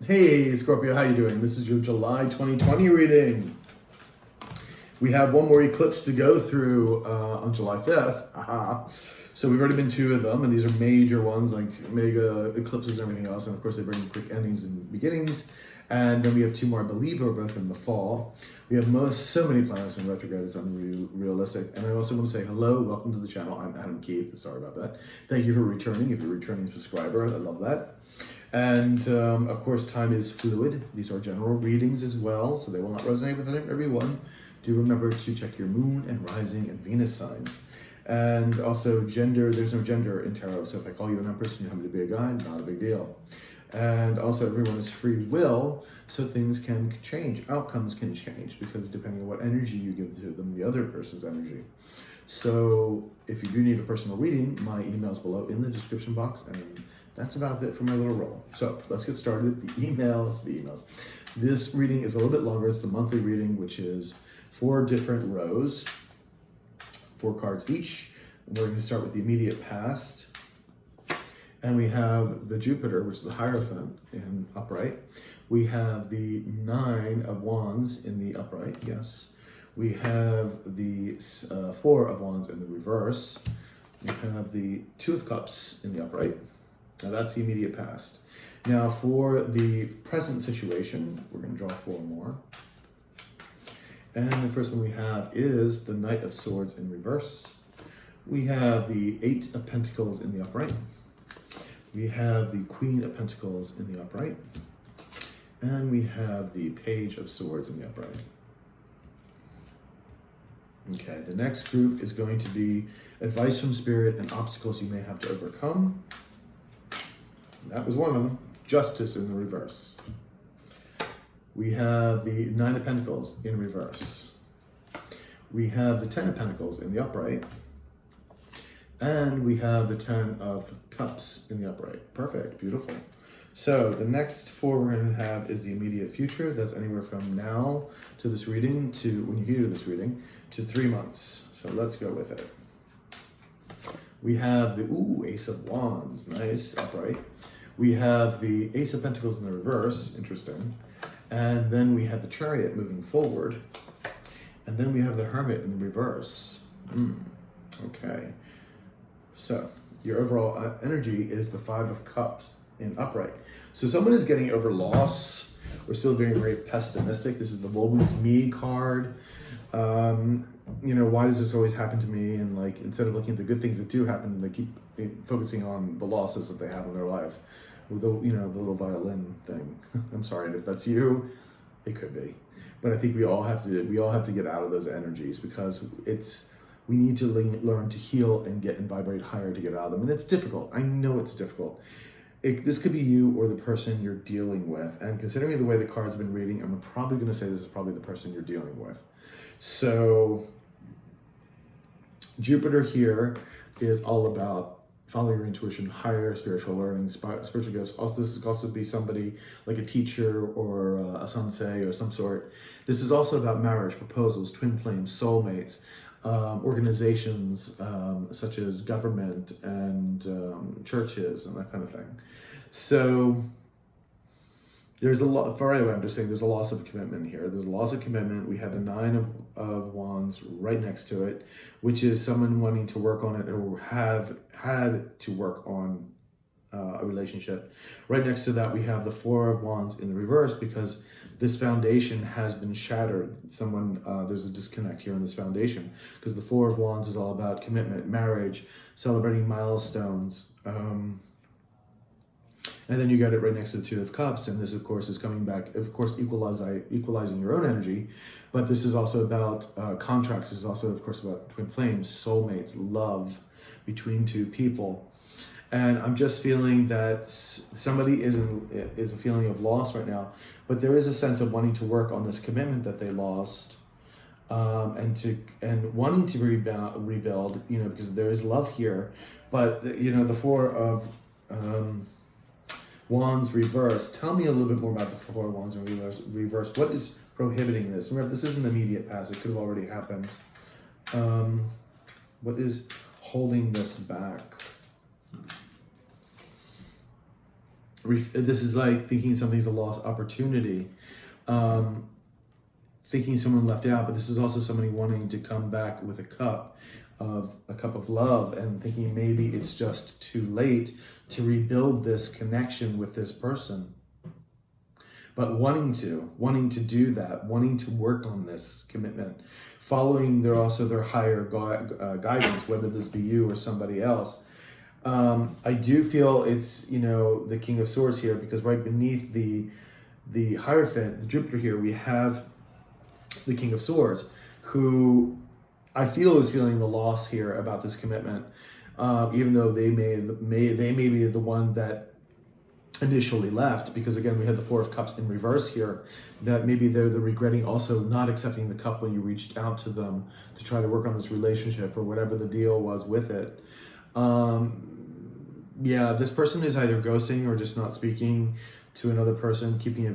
Hey Scorpio, how you doing? This is your July 2020 reading. We have one more eclipse to go through on July 5th. Aha. So we've already been two of them, and these are major ones like mega eclipses and everything else. And of course, they bring quick endings and beginnings. And then we have two more, I believe, are both in the fall. We have so many planets in retrograde, it's unrealistic. And I also want to say hello, welcome to the channel. I'm Adam Keith. Sorry about that. Thank you for returning. If you're a returning subscriber, I love that. And of course, time is fluid. These are general readings as well, so they will not resonate with everyone. Do remember to check your moon and rising and Venus signs. And also gender, there's no gender in tarot, so if I call you an empress and you happen to be a guy, not a big deal. And also everyone is free will, so things can change, outcomes can change, because depending on what energy you give to them, the other person's energy. So if you do need a personal reading, my email's below in the description box, and that's about it for my little roll. So let's get started. The emails. This reading is a little bit longer. It's the monthly reading, which is 4 different rows, 4 cards each. And we're going to start with the immediate past. And we have the Jupiter, which is the Hierophant in upright. We have the 9 of Wands in the upright, yes. We have the 4 of Wands in the reverse. We have the 2 of Cups in the upright. Now that's the immediate past. Now for the present situation, we're going to draw 4 more. And the first one we have is the Knight of Swords in reverse. We have the 8 of Pentacles in the upright. We have the Queen of Pentacles in the upright. And we have the Page of Swords in the upright. Okay, the next group is going to be advice from Spirit and obstacles you may have to overcome. That was one of them. Justice in the reverse. We have the 9 of Pentacles in reverse. We have the 10 of Pentacles in the upright. And we have the 10 of Cups in the upright. Perfect, beautiful. So the next 4 we're going to have is the immediate future. That's anywhere from now to this reading to when you hear this reading to 3 months. So let's go with it. We have the Ace of Wands, nice, upright. We have the Ace of Pentacles in the reverse, interesting. And then we have the Chariot moving forward. And then we have the Hermit in the reverse. Okay. So your overall energy is the 5 of Cups in upright. So someone is getting over loss. We're still very, very pessimistic. This is the woe is me card. You know, why does this always happen to me? And like, instead of looking at the good things that do happen, they keep focusing on the losses that they have in their life. With the, you know, the little violin thing. I'm sorry, and if that's you, it could be. But I think we all have to get out of those energies, because we need to learn to heal and get and vibrate higher to get out of them. And it's difficult. I know it's difficult. This could be you or the person you're dealing with. And considering the way the cards have been reading, I'm probably going to say this is probably the person you're dealing with. So Jupiter here is all about follow your intuition, higher spiritual learning, spiritual gifts. Also, this could also be somebody like a teacher or a sensei or some sort. This is also about marriage, proposals, twin flames, soulmates, organizations such as government and churches and that kind of thing. So there's a lot, for anyway, I'm just saying there's a loss of commitment here. There's a loss of commitment. We have the 9 of Wands right next to it, which is someone wanting to work on it or have had to work on a relationship. Right next to that, we have the 4 of Wands in the reverse, because this foundation has been shattered. There's a disconnect here in this foundation, because the 4 of Wands is all about commitment, marriage, celebrating milestones. And then you got it right next to the 2 of Cups, and this, of course, is coming back, of course, equalizing your own energy, but this is also about contracts. This is also, of course, about twin flames, soulmates, love between 2 people. And I'm just feeling that somebody is a feeling of loss right now, but there is a sense of wanting to work on this commitment that they lost, and wanting to rebuild, you know, because there is love here, but you know, the 4 of Wands reverse. Tell me a little bit more about the 4 of Wands in reverse. What is prohibiting this? Remember, this isn't immediate past. It could have already happened. What is holding this back? this is like thinking something's a lost opportunity, thinking someone left out, but this is also somebody wanting to come back with a cup of love and thinking maybe it's just too late to rebuild this connection with this person. But wanting to do that, wanting to work on this commitment, following their higher guidance, whether this be you or somebody else. I do feel it's, the King of Swords here, because right beneath the Hierophant, the Jupiter here, we have the King of Swords, who I feel is feeling the loss here about this commitment, even though they may be the one that initially left, because again we had the Four of Cups in reverse here, that maybe they're regretting also not accepting the cup when you reached out to them to try to work on this relationship or whatever the deal was with it. This person is either ghosting or just not speaking to another person, keeping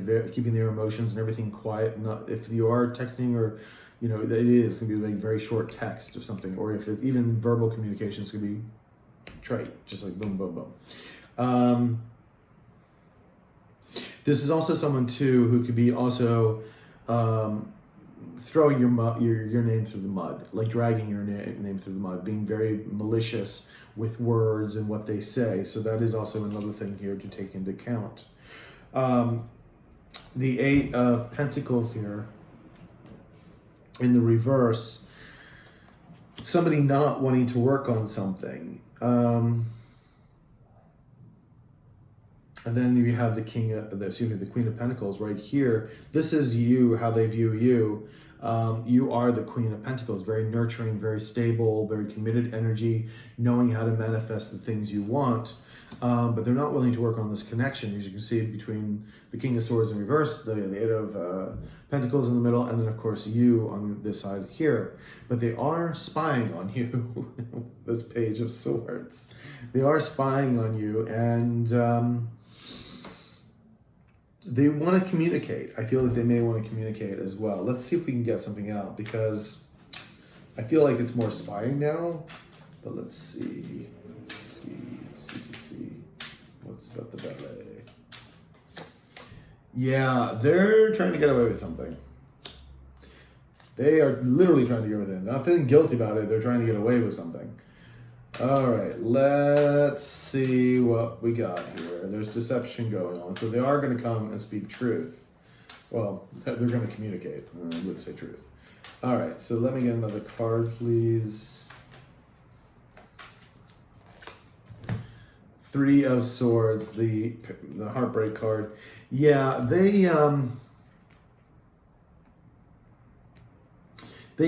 their emotions and everything quiet. Not if you are texting, or it is going to be like very short text or something, or if even verbal communication is going to be trite, just like boom, boom, boom. This is also someone too who could be also throwing your name through the mud, like dragging your name through the mud, being very malicious with words and what they say. So that is also another thing here to take into account. The Eight of Pentacles here in the reverse, somebody not wanting to work on something. And then you have the Queen of Pentacles right here. This is you, how they view you. You are the Queen of Pentacles, very nurturing, very stable, very committed energy, knowing how to manifest the things you want. But they're not willing to work on this connection, as you can see between the King of Swords in reverse, the Eight of Pentacles in the middle, and then of course you on this side here. But they are spying on you, this Page of Swords. They are spying on you, and they want to communicate. I feel like they may want to communicate as well. Let's see if we can get something out, because I feel like it's more spying now. But let's see. What's about the ballet? Yeah, they're trying to get away with something. They are literally trying to get away with it. They're not feeling guilty about it. They're trying to get away with something. All right, let's see what we got here. There's deception going on. So they are going to come and speak truth. Well, they're going to communicate. I would say truth. All right, so let me get another card, please. Three of Swords, the heartbreak card. Yeah, they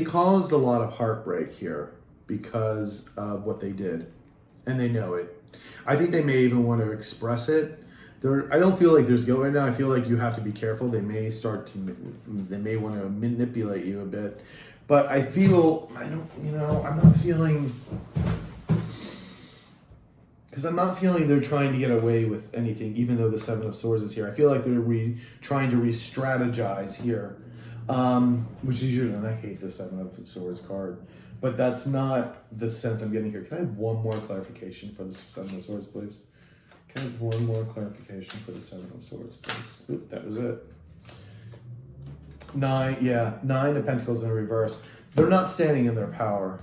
caused a lot of heartbreak here because of what they did, and they know it. I think they may even want to express it. I don't feel like there's guilt right now. I feel like you have to be careful. They may want to manipulate you a bit, but I'm not feeling. Because I'm not feeling they're trying to get away with anything, even though the Seven of Swords is here. I feel like they're trying to re-strategize here, which is usually, and I hate the Seven of Swords card, but that's not the sense I'm getting here. Can I have one more clarification for the Seven of Swords, please? Can I have one more clarification for the Seven of Swords, please? Oop, that was it. Nine of Pentacles in reverse. They're not standing in their power.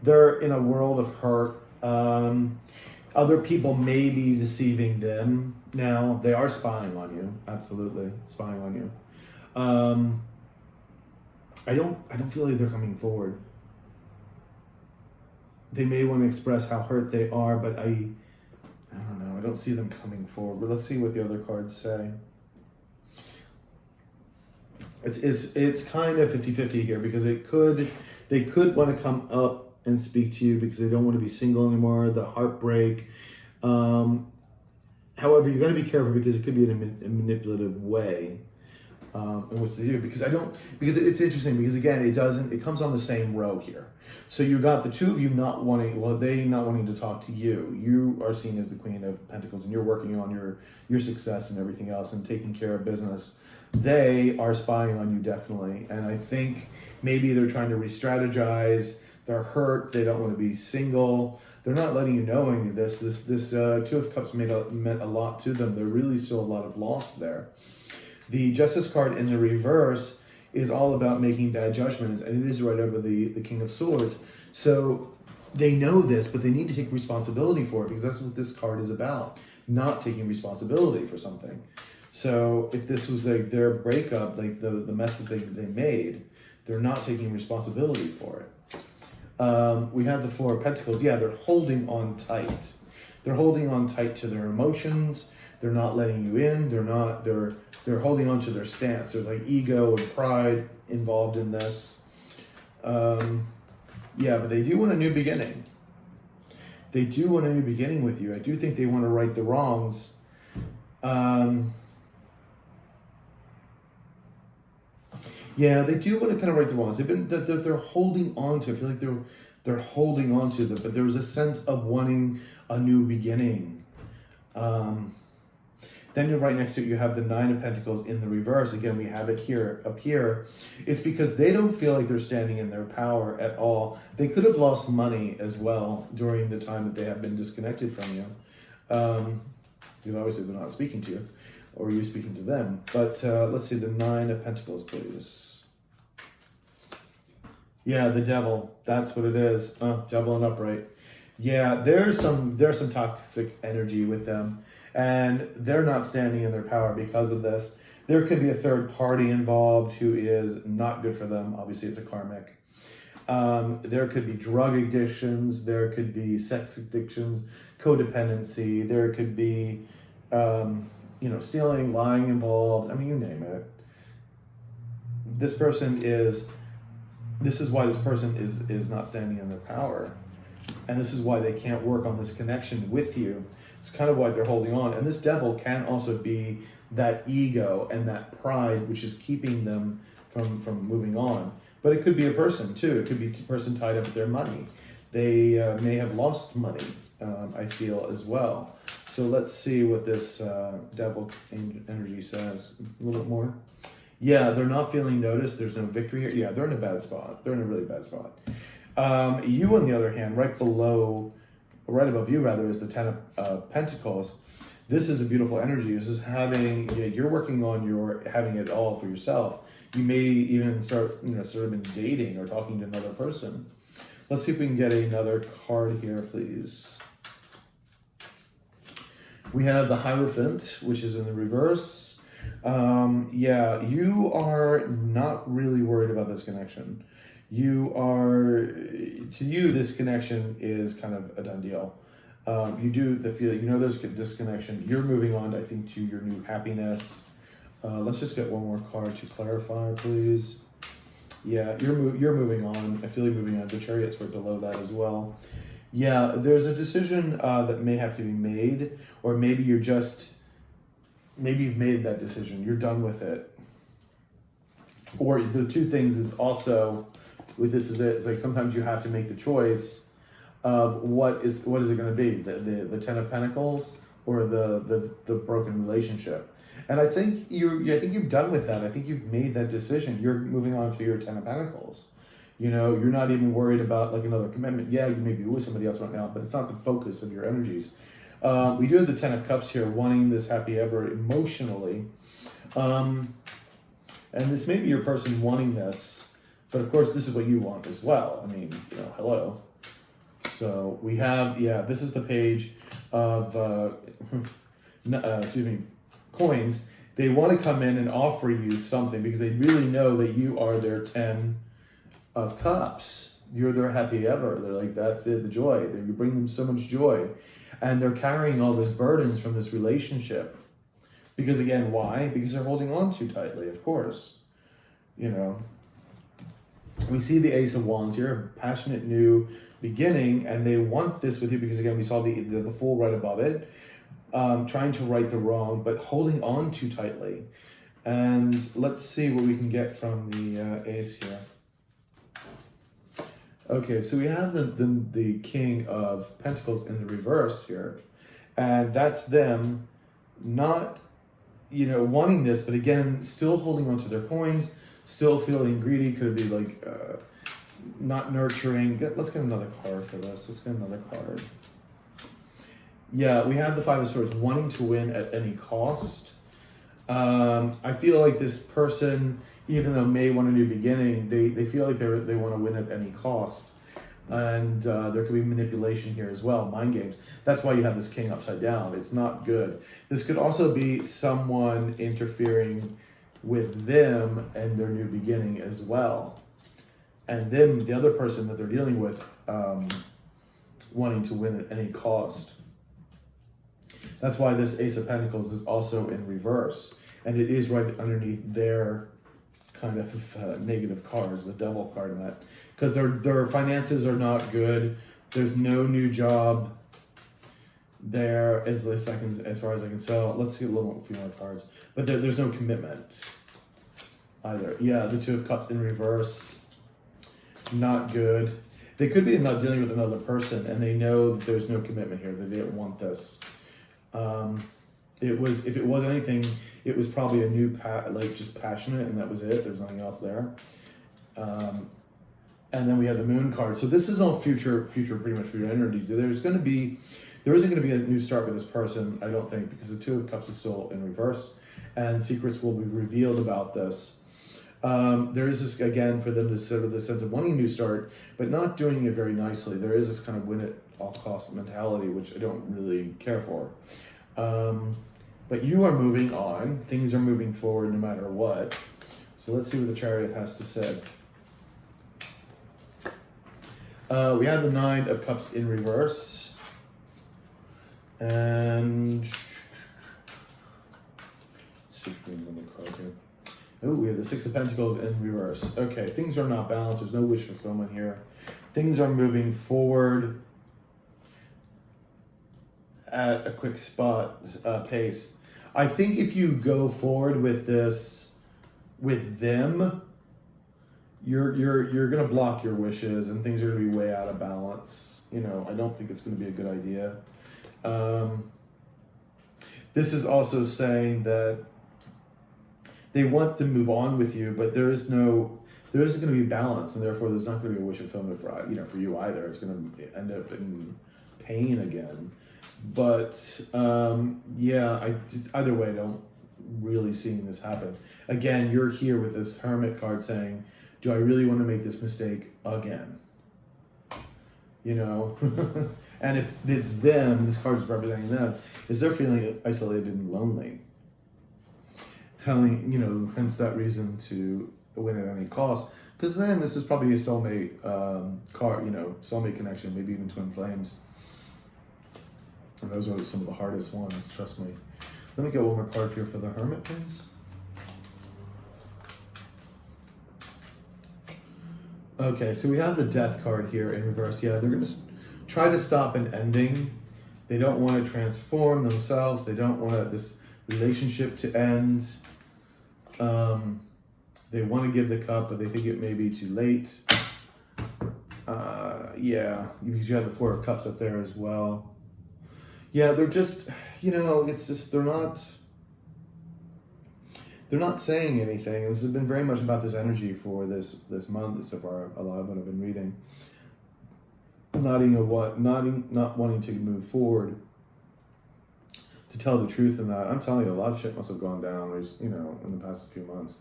They're in a world of hurt. Other people may be deceiving them now. They are spying on you, absolutely spying on you. I don't feel like they're coming forward. They may want to express how hurt they are, but I don't know. I don't see them coming forward. But let's see what the other cards say. It's kind of 50-50 here, because they could want to come up and speak to you because they don't want to be single anymore, the heartbreak. However, you got to be careful, because it could be in a manipulative way in which they do. Because it's interesting, because again, it comes on the same row here. So you got the two of you not wanting to talk to you. You are seen as the Queen of Pentacles, and you're working on your success and everything else and taking care of business. They are spying on you, definitely. And I think maybe they're trying to re-strategize. They're hurt. They don't want to be single. they're not letting you know any of this. This Two of Cups meant a lot to them. There really still a lot of loss there. The Justice card in the reverse is all about making bad judgments, and it is right over the King of Swords. So they know this, but they need to take responsibility for it, because that's what this card is about, not taking responsibility for something. So if this was like their breakup, like the mess that they made, they're not taking responsibility for it. We have the Four of Pentacles. Yeah, they're holding on tight. They're holding on tight to their emotions. They're not letting you in. They're holding on to their stance. There's like ego and pride involved in this. Yeah, but they do want a new beginning. They do want a new beginning with you. I do think they want to right the wrongs. Yeah, they do want to kind of right the wrongs. They're holding on to it. I feel like they're holding on to them, but there was a sense of wanting a new beginning. Then you're right next to it, you have the Nine of Pentacles in the reverse. Again, we have it here, up here. It's because they don't feel like they're standing in their power at all. They could have lost money as well during the time that they have been disconnected from you. Because obviously they're not speaking to you, or you speaking to them. But let's see, the Nine of Pentacles, please. Yeah, the Devil. That's what it is. Devil and upright. Yeah, there's some toxic energy with them, and they're not standing in their power because of this. There could be a third party involved who is not good for them. Obviously, it's a karmic. There could be drug addictions. There could be sex addictions, codependency. There could be, stealing, lying involved. I mean, you name it. This is why this person is not standing in their power. And this is why they can't work on this connection with you. It's kind of why they're holding on. And this Devil can also be that ego and that pride, which is keeping them from moving on. But it could be a person too. It could be a person tied up with their money. They may have lost money, I feel, as well. So let's see what this Devil energy says. A little bit more. Yeah, they're not feeling noticed. There's no victory here. Yeah, they're in a bad spot. They're in a really bad spot. You, on the other hand, right above you, is the Ten of Pentacles. This is a beautiful energy. This is you're working on having it all for yourself. You may even sort of been dating or talking to another person. Let's see if we can get another card here, please. We have the Hierophant, which is in the reverse. Yeah, you are not really worried about this connection. To you, this connection is kind of a done deal. You do feel, there's this connection. You're moving on, I think, to your new happiness. Let's just get one more card to clarify, please. Yeah, you're moving on. I feel like moving on. The Chariot's right below that as well. Yeah, there's a decision that may have to be made, or maybe you've made that decision. You're done with it. Or the two things is also, with this is it. It's like sometimes you have to make the choice of what is it going to be, the Ten of Pentacles or the broken relationship. And I think you're done with that. I think you've made that decision. You're moving on to your Ten of Pentacles. You're not even worried about like another commitment. Yeah, you may be with somebody else right now, but it's not the focus of your energies. We do have the Ten of Cups here, wanting this happy ever emotionally. And this may be your person wanting this. But of course, this is what you want as well. I mean, hello. So we have, this is the page of, coins. They want to come in and offer you something because they really know that you are their 10 of Cups. You're their happy ever. They're like, that's it, the joy. You bring them so much joy. And they're carrying all these burdens from this relationship. Because again, why? Because they're holding on too tightly, of course. We see the Ace of Wands here, passionate new beginning, and they want this with you because again, we saw the Fool right above it, trying to right the wrong, but holding on too tightly. And let's see what we can get from the Ace here. Okay, so we have the King of Pentacles in the reverse here, and that's them not, wanting this, but again, still holding on to their coins, still feeling greedy. Could be like, not nurturing. Let's get another card for this. Let's get another card. Yeah, we have the Five of Swords, wanting to win at any cost. I feel like this person, even though may want a new beginning, they feel like they want to win at any cost. And there could be manipulation here as well, mind games. That's why you have this king upside down. It's not good. This could also be someone interfering with them and their new beginning as well. And then the other person that they're dealing with wanting to win at any cost. That's why this Ace of Pentacles is also in reverse. And it is right underneath their kind of negative cards, the Devil card in that. Because their finances are not good. There's no new job there, as far as I can tell. Let's see a few more cards. But there's no commitment either. Yeah, the Two of Cups in reverse. Not good. They could be not dealing with another person, and they know that there's no commitment here. That they don't want this. If it was anything, it was probably a new just passionate, and that was it. There's nothing else there. And then we have the Moon card. So this is all future pretty much for your energy. There isn't going to be a new start with this person, I don't think, because the Two of Cups is still in reverse, and secrets will be revealed about this. There is this, again, for them, this sort of the sense of wanting a new start, but not doing it very nicely. There is this kind of win at all cost mentality, which I don't really care for. But you are moving on. Things are moving forward no matter what. So let's see what the Chariot has to say. We have the Nine of Cups in reverse. And let's see if we can get the card here. Oh, we have the Six of Pentacles in reverse. Okay, things are not balanced. There's no wish fulfillment here. Things are moving forward at a quick pace. I think if you go forward with this, with them, you're gonna block your wishes, and things are gonna be way out of balance. You know, I don't think it's gonna be a good idea. This is also saying that they want to move on with you, but there isn't going to be balance, and therefore there's not going to be a wish fulfillment for you either. It's going to end up in pain again. But either way, I don't really seeing this happen. Again, you're here with this Hermit card saying, "Do I really want to make this mistake again?" You know, and if it's them, this card is representing them. Is they're feeling isolated and lonely. Hence that reason to win at any cost. Because then this is probably a soulmate card, soulmate connection, maybe even twin flames. And those are some of the hardest ones, trust me. Let me get one more card here for the Hermit, please. Okay, so we have the Death card here in reverse. Yeah, they're going to try to stop an ending. They don't want to transform themselves. They don't want this relationship to end. They want to give the cup, but they think it may be too late. Because you have the Four of Cups up there as well. Yeah, they're just, it's just, they're not saying anything. This has been very much about this energy for this month so far, a lot of what I've been reading. Not wanting to move forward. To tell the truth in that, I'm telling you, a lot of shit must have gone down, in the past few months.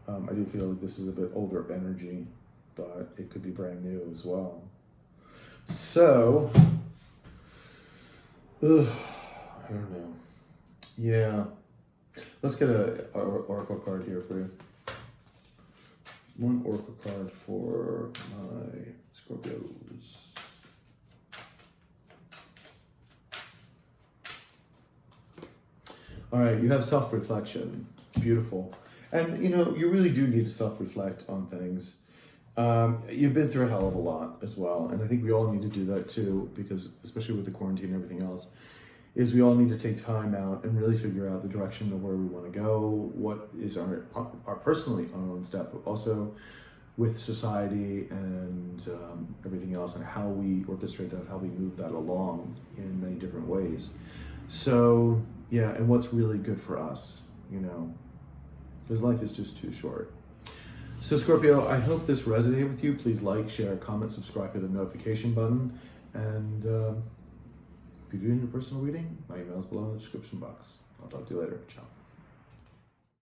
I do feel like this is a bit older energy, but it could be brand new as well. So, I don't know. Yeah. Let's get an oracle card here for you. One oracle card for my Scorpios. All right, you have self-reflection. Beautiful. And, you really do need to self-reflect on things. You've been through a hell of a lot as well. And I think we all need to do that too, because especially with the quarantine and everything else, is we all need to take time out and really figure out the direction of where we want to go, what is our personally our own step, but also with society and everything else, and how we orchestrate that, how we move that along in many different ways. So, yeah, and what's really good for us, because life is just too short. So Scorpio, I hope this resonated with you. Please like, share, comment, subscribe to the notification button. And if you're doing a personal reading, my email is below in the description box. I'll talk to you later. Ciao.